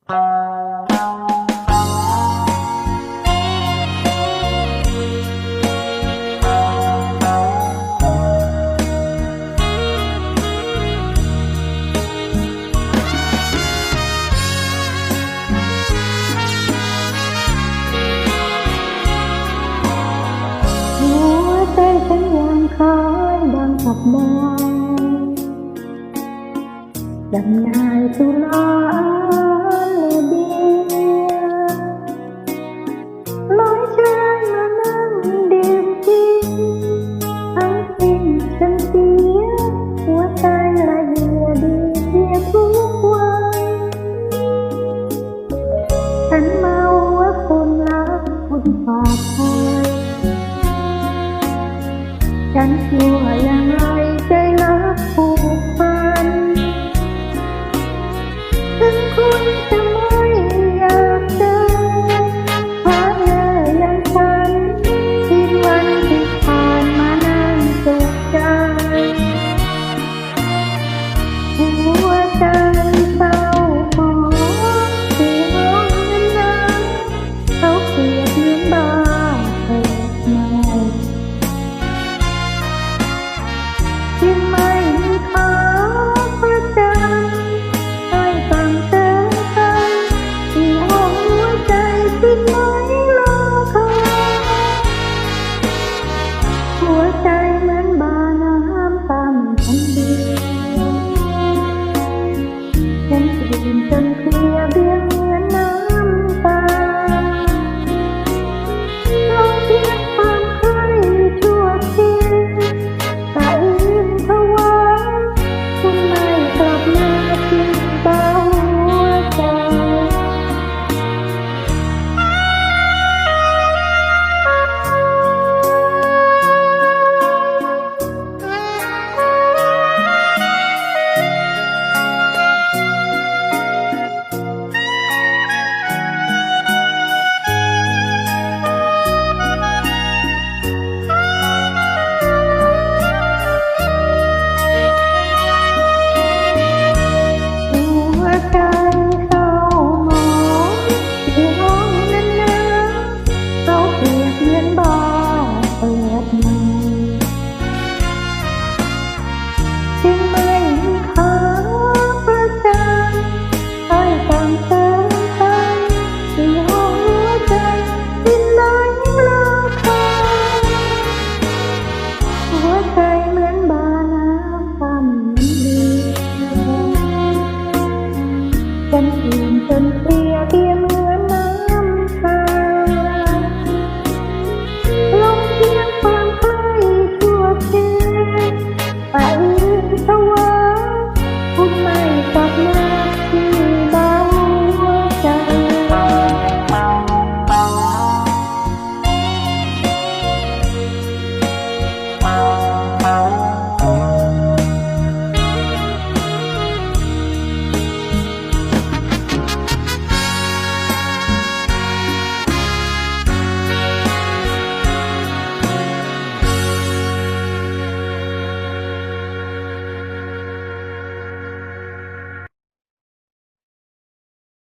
หัวใจฉันยังคอยดังกับมองดำนายตุลาเลเดียลอยชายมานั่งดื่มกินทั้งสิ้นฉันเสียหัวใจละเอียดดีเสียทุกวันฉันเมาว่าคนรักคนฝากคอยฉันกลัวอย่างไรใจรักผูกพันถึงคุณจะไม่อยากเจอเพราะเธออย่างฉันสิ้นวันที่ผ่านมานั่งสุขใจหัวใจเศร้าหมองที่ห้องนั้นเขาเปรียบเหมือนบ้าเปิดใหม่ที่ไม่มีเขาประจำให้ฟังเตือนกันที่ห้องหัวใจสิ้นไม่รอคอยหัวใจเหมือนบาน้ำตามฉันเดียวฉันตื่นจนเพลียเบี้ยเหมือนน้ำตาลองเพียงความใคร่ชั่วสิ้นตาอื่นภาวะคุณไม่กลับมาทิ้งเบาหัวใจฉันตื่นจนเพลี